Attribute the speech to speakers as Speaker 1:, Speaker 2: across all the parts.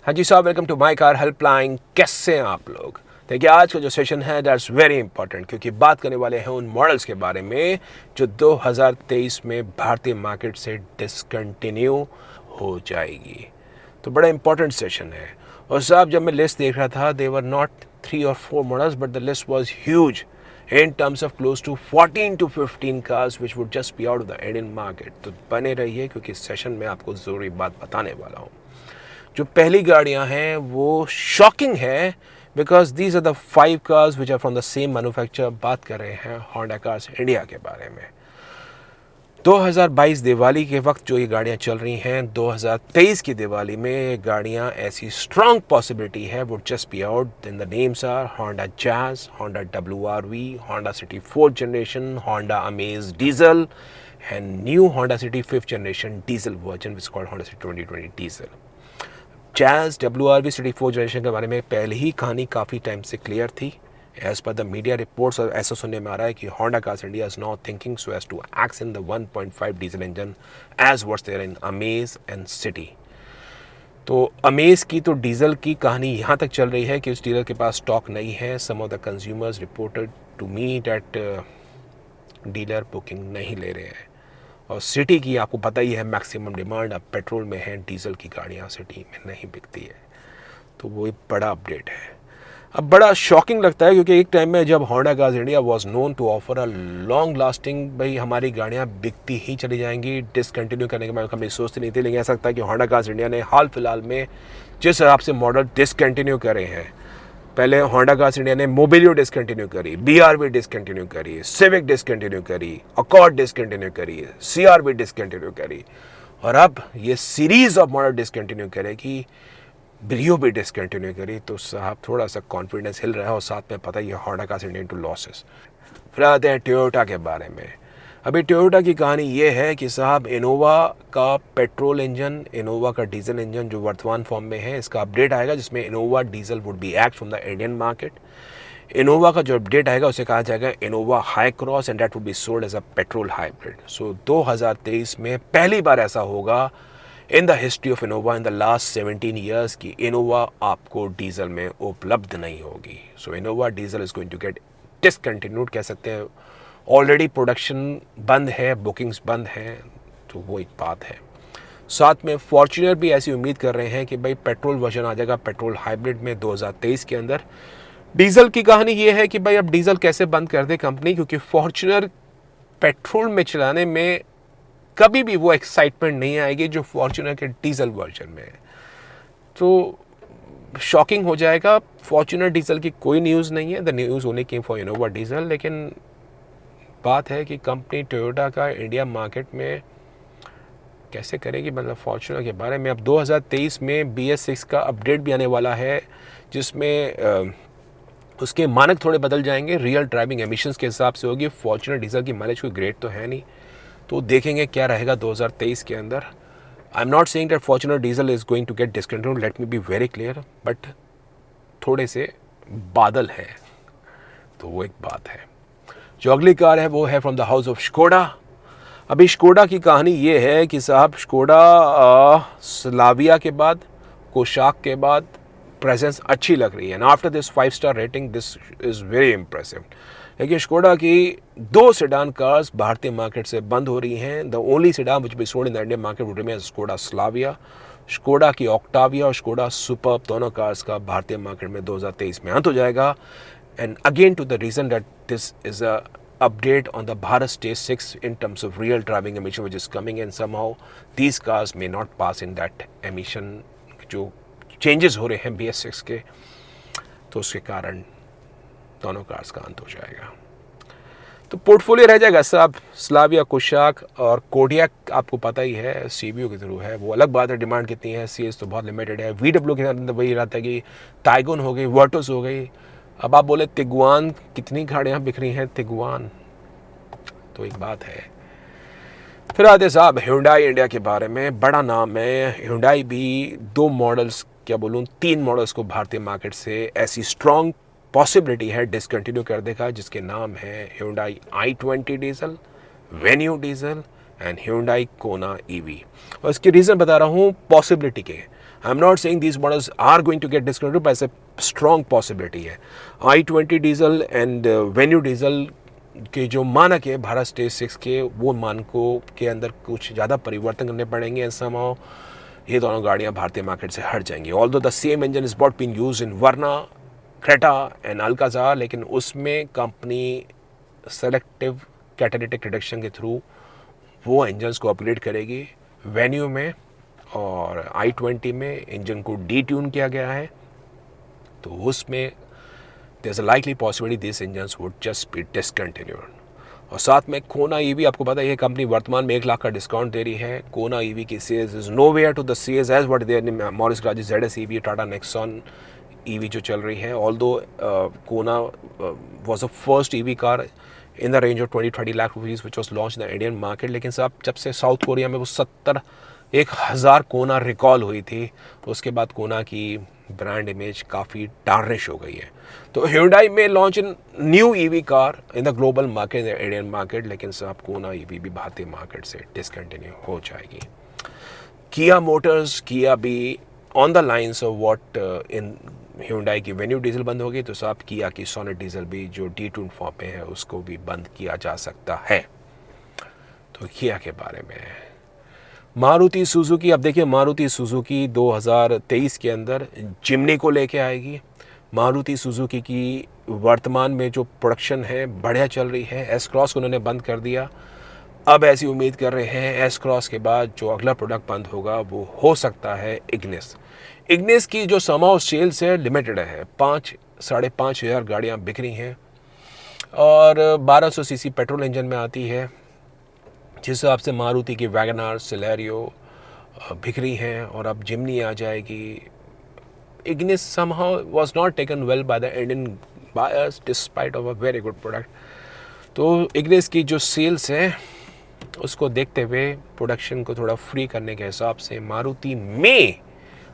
Speaker 1: हाँ जी साहब, welcome to my car helpline. कैसे हैं आप लोग? देखिए, आज का जो सेशन है दैट्स वेरी इंपॉर्टेंट, क्योंकि बात करने वाले हैं उन मॉडल्स के बारे में जो 2023 में भारतीय मार्केट से डिसकंटिन्यू हो जाएगी। तो बड़ा इंपॉर्टेंट सेशन है। और साहब, जब मैं लिस्ट देख रहा था, दे वर नॉट 3 और 4 models, but the list was huge in terms of close to 14 to 15 cars which would just be out of the Indian market। तो बने रहिए, क्योंकि इस सेशन में आपको ज़रूरी बात बताने वाला हूँ। जो पहली गाड़ियां हैं वो शॉकिंग है, because these are the 5 cars which are from the same manufacturer. बात कर रहे हैं होंडा कार्स इंडिया के बारे में। 2022 दिवाली के वक्त जो ये गाड़ियां चल रही हैं, 2023 की दिवाली में ये गाड़ियां ऐसी स्ट्रॉन्ग पॉसिबिलिटी है would just be out. In the names are Honda Jazz, Honda WRV, Honda City 4th generation, Honda Amaze diesel and new Honda City 5th generation diesel version which called Honda City 2020 diesel. Jazz WRV City 4 generation के बारे में पहले ही कहानी काफ़ी time से clear थी। As per the media reports ऐसा सुनने में आ रहा है कि Honda cars India is not thinking so as to axe in the 1.5 diesel engine as what's there in Amaze and City. तो अमेज की तो डीजल की कहानी यहाँ तक चल रही है कि उस डीलर के पास स्टॉक नहीं है। Some of the consumers reported to me that dealer booking नहीं ले रहे हैं। और सिटी की आपको पता ही है मैक्सिमम डिमांड अब पेट्रोल में है, डीजल की गाड़ियाँ सिटी में नहीं बिकती है। तो वो एक बड़ा अपडेट है। अब बड़ा शॉकिंग लगता है, क्योंकि एक टाइम में जब Honda cars India was known to offer a long lasting, भाई हमारी गाड़ियाँ बिकती ही चली जाएंगी, डिसकंटिन्यू करने के बाद कभी सोचती नहीं थी। लेकिन ऐसा लगता है कि होंडा कार्स इंडिया ने हाल फिलहाल में जिस हिसाब से मॉडल डिसकंटिन्यू करे हैं, पहले होंडा कार्स इंडिया ने मोबिलियो डिसकंटिन्यू करी, BRV डिसकंटिन्यू करी, सिविक डिसकंटिन्यू करी, अकॉर्ड डिसकंटिन्यू करी, CRV डिसकंटिन्यू करी, और अब ये सीरीज ऑफ मॉडल डिसकंटिन्यू करेगी, ब्रियो भी डिसकंटिन्यू करी। तो साहब थोड़ा सा कॉन्फिडेंस हिल रहा है, और साथ में पता ही है Honda cars India to losses. फिर आते हैं टोयोटा के बारे में। अभी टोयोटा की कहानी ये है कि साहब इनोवा का पेट्रोल इंजन, इनोवा का डीजल इंजन जो वर्तमान फॉर्म में है, इसका अपडेट आएगा जिसमें Innova diesel would be axed from the Indian market. Innova का जो अपडेट आएगा उसे कहा जाएगा Innova Hycross and that would be sold as a petrol hybrid. So 2023 में पहली बार ऐसा होगा in the history of Innova in the last 17 years की इनोवा आपको डीजल में उपलब्ध नहीं होगी। So Innova diesel is going to get discontinued, कह सकते हैं। ऑलरेडी प्रोडक्शन बंद है, बुकिंग्स बंद हैं, तो वो एक बात है। साथ में फॉर्च्यूनर भी ऐसी उम्मीद कर रहे हैं कि भाई पेट्रोल वर्जन आ जाएगा पेट्रोल हाइब्रिड में 2023 के अंदर। डीजल की कहानी ये है कि भाई अब डीजल कैसे बंद कर दे कंपनी, क्योंकि फॉर्च्यूनर पेट्रोल में चलाने में कभी भी वो एक्साइटमेंट नहीं आएगी जो फॉर्च्यूनर के डीजल वर्जन में है। तो शॉकिंग हो जाएगा। फॉर्च्यूनर डीजल की कोई न्यूज़ नहीं है, the news only came for Innova diesel. लेकिन बात है कि कंपनी टोयोटा का इंडिया मार्केट में कैसे करेगी, मतलब फॉर्च्यूनर के बारे में। अब 2023 में BS6 का अपडेट भी आने वाला है, जिसमें उसके मानक थोड़े बदल जाएंगे, रियल ड्राइविंग एमिशंस के हिसाब से होगी। फॉर्च्यूनर डीजल की माइलेज कोई ग्रेट तो है नहीं, तो देखेंगे क्या रहेगा 2023 के अंदर। I am not saying that Fortuner diesel is going to get discontinued, let me be very clear, but थोड़े से बादल है, तो वो एक बात है। जो अगली कार है वो है from the house of Skoda. अभी स्कोडा की कहानी ये है कि साहब स्कोडा स्लाविया के बाद, कोशाक के बाद प्रेजेंस अच्छी लग रही है, and after this 5 star rating this is very impressive. लेकिन स्कोडा की 2 सेडान कार्स भारतीय मार्केट से बंद हो रही हैं। The only sedan which be sold in the Indian market would remain Skoda Slavia. Skoda की ऑक्टाविया और स्कोडा सुपर, दोनों कार्स का भारतीय मार्केट में 2023 में अंत हो जाएगा। And again to the reason that this is a update on the Bharat Stage 6 in terms of real driving emission which is coming, and somehow these cars may not pass in that emission। जो changes हो रहे हैं BS6 के, तो उसके कारण दोनों cars का अंत हो जाएगा। तो पोर्टफोलियो रह जाएगा सब स्लाविया, कोशाक और कोडियाक। आपको पता ही है CBO के थ्रू है, वो अलग बात है। डिमांड कितनी है, CS तो बहुत लिमिटेड है। VW के अंदर वही रहता है कि टाइगोन हो गई, वर्टस हो गई। अब आप बोले तिगुआन, कितनी गाड़ियाँ बिक रही हैं तिगुआन, तो एक बात है। फिर आते साहब Hyundai इंडिया के बारे में। बड़ा नाम है Hyundai भी। 2 मॉडल्स, क्या बोलूँ 3 मॉडल्स को भारतीय मार्केट से ऐसी स्ट्रॉन्ग पॉसिबिलिटी है डिसकंटिन्यू कर देगा, जिसके नाम है Hyundai i20 diesel, venue diesel and Hyundai Kona EV। और इसके रीज़न बता रहा हूँ पॉसिबिलिटी के। I am not saying these models are going to get discounted, but ऐसे स्ट्रॉन्ग पॉसिबिलिटी है। i20 diesel and venue diesel के जो मानक है भारत स्टेज 6 के, वो मानकों के अंदर कुछ ज़्यादा परिवर्तन करने पड़ेंगे एंड समहाउ ये दोनों गाड़ियाँ भारतीय मार्केट से हट जाएंगी। Although the same engine is both being used in Verna, Creta and Alcazar, लेकिन उसमें कंपनी सेलेक्टिव कैटालिटिक रिडक्शन के थ्रू वो इंजन्स को अपग्रेड करेगी। वेन्यू में और i20 में इंजन को डी ट्यून किया गया है, तो उसमें there is a likely possibility this engines would just be discontinued. और साथ में कोना ईवी, आपको पता है ये कंपनी वर्तमान में 1 लाख का डिस्काउंट दे रही है। कोना ईवी की sales is nowhere to the sales as what there in Morris Garage ZS EV, Tata Nexon EV जो चल रही है। Although Kona was the first EV car in the range of 20-30 lakh rupees which was launch in the Indian market, लेकिन साहब जब से south Korea में वो 70,000 कोना रिकॉल हुई थी, उसके बाद कोना की ब्रांड इमेज काफ़ी टार्निश हो गई है। तो Hyundai में launch in new EV car in the global market, in the Indian market, लेकिन साहब कोना ईवी भी भारतीय मार्केट से डिसकंटिन्यू हो जाएगी। किया मोटर्स, किया भी on the lines of what in Hyundai की वेन्यू डीजल बंद होगी, तो साहब किया की सोनेट डीजल भी जो डी ट्यून फॉर्म पे है उसको भी बंद किया जा सकता है। तो किया के बारे में मारुति सुजुकी, अब देखिए मारुति सुजुकी 2023 के अंदर जिमनी को लेके आएगी। मारुति सुजुकी की वर्तमान में जो प्रोडक्शन है बढ़िया चल रही है। एस क्रॉस को उन्होंने बंद कर दिया, अब ऐसी उम्मीद कर रहे हैं एस क्रॉस के बाद जो अगला प्रोडक्ट बंद होगा वो हो सकता है इग्निस। इग्निस की जो समाउ सेल्स है लिमिटेड है, 5-5.5 हज़ार गाड़ियाँ बिक रही हैं और 1200 सीसी पेट्रोल इंजन में आती है, जिस हिसाब से मारुति की वैगनार, सिलेरियो बिक रही हैं और अब जिमनी आ जाएगी। Ignis somehow was not taken well by the Indian buyers despite of a very good product। तो इग्निस की जो सेल्स है उसको देखते हुए प्रोडक्शन को थोड़ा फ्री करने के हिसाब से मारुति में,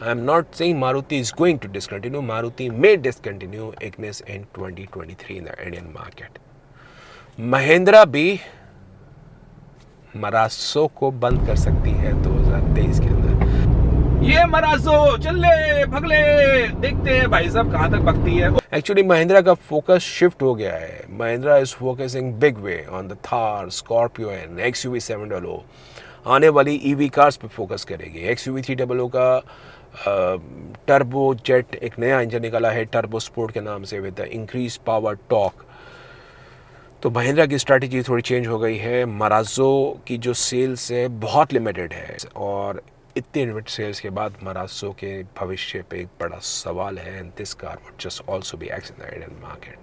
Speaker 1: I am not saying Maruti is going to discontinue, Maruti में discontinue Ignis in 2023 in the Indian market. Mahindra भी मरासो को बंद कर सकती है 2023 के अंदर। ये मरासो चले भगले, देखते हैं भाई साहब कहाँ तक भगती है। एक्चुअली महिंद्रा का फोकस शिफ्ट हो गया है। Mahindra is focusing big way on the Thar, Scorpio and XUV 700। आने वाली ईवी कार्स पे फोकस करेगी। XUV 300 का टर्बो जेट एक नया इंजन निकाला है टर्बो स्पोर्ट के नाम से, with the increase power torque. तो महिंद्रा की स्ट्रैटेजी थोड़ी चेंज हो गई है। मराजो की जो सेल्स है बहुत लिमिटेड है और इतने लिमिटेड सेल्स के बाद मरासो के भविष्य पे एक बड़ा सवाल है and this car would just also be x in the Indian market.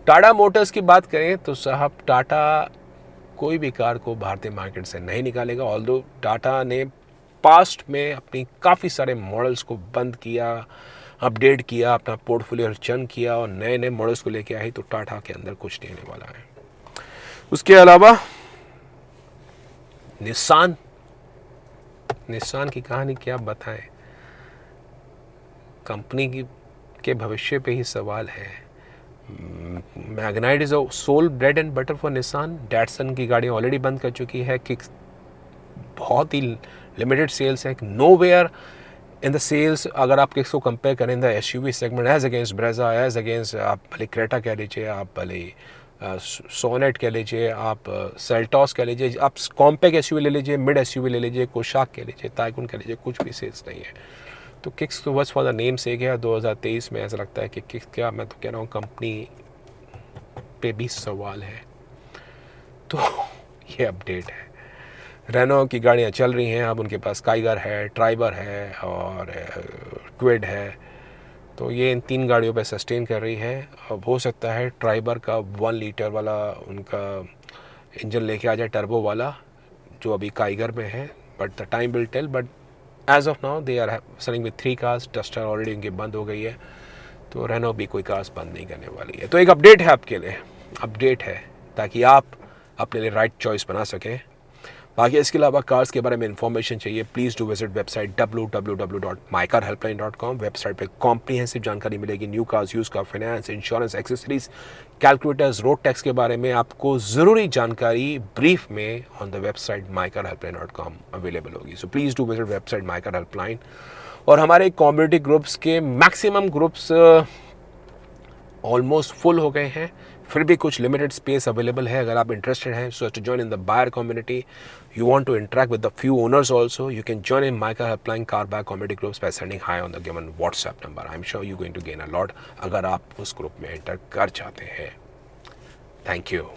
Speaker 1: Tata Motors की बात करें तो साहब टाटा कोई भी कार को भारतीय मार्केट से नहीं निकालेगा। ऑल्दो टाटा ने पास्ट में अपनी काफ़ी सारे मॉडल्स को बंद किया, अपडेट किया, अपना पोर्टफोलियो रिटर्न किया और नए नए मॉडल्स को लेके आई, तो टाटा के अंदर कुछ नहीं होने वाला है। उसके अलावा निस्सान की कहानी क्या बताएं, कंपनी के भविष्य पे ही सवाल है। Magnite is a sole bread and butter for Nissan. Datsun की गाड़ी ऑलरेडी बंद कर चुकी है, किक्स बहुत ही लिमिटेड सेल्स है, नोवेयर इन द सेल्स। अगर आप किक्स को कंपेयर करें the SUV segment as against Brezza, as against आप भले क्रेटा कह लीजिए, आप भले सोनेट कह लीजिए, आप सेल्टॉस कह लीजिए, आप कॉम्पैक्ट SUV ले लीजिए, मिड SUV ले लीजिए, कोशाक कह लीजिए, टाइगून कह लीजिए, कुछ भी सेल्स नहीं है। तो किक्स तो बस फॉर द नेम से गया। 2023 में ऐसा लगता है कि किक्स क्या, मैं तो कह रहा हूँ कंपनी पे भी सवाल है। तो ये अपडेट है। रेनो की गाड़ियाँ चल रही हैं, अब उनके पास काइगर है, ट्राइबर है और क्विड है, तो ये इन 3 गाड़ियों पे सस्टेन कर रही है। अब हो सकता है ट्राइबर का 1 लीटर वाला उनका इंजन लेके आ जाए, टर्बो वाला, जो अभी काइगर में है, but the time will tell. But as of now they are selling with 3 cars. Duster already उनकी बंद हो गई है, तो रेनो भी कोई कार्स बंद नहीं करने वाली है। तो एक अपडेट है आपके लिए, अपडेट है ताकि आप अपने लिए राइट चॉइस बना सकें। बाकी इसके अलावा कार्स के बारे में इन्फॉर्मेशन चाहिए, please do visit website www.mycarhelpline.com। Website पे कॉम्प्रिहेंसिव जानकारी मिलेगी, new cars, use car, finance, insurance, accessories, calculators, road tax के बारे में आपको ज़रूरी जानकारी ब्रीफ में on the website mycarhelpline.com available होगी। So please do visit website mycarhelpline और हमारे कम्युनिटी ग्रुप्स के मैक्सिमम ग्रुप्स ऑलमोस्ट फुल हो गए हैं, फिर भी कुछ लिमिटेड स्पेस अवेलेबल है. अगर आप इंटरेस्टेड हैं so to join in the buyer community, you want to interact with the few owners also, you can join in Mycar helpline car buyer community groups by sending hi on the given WhatsApp number. I am sure you going to gain a lot अगर आप उस group में enter कर जाते हैं. Thank you.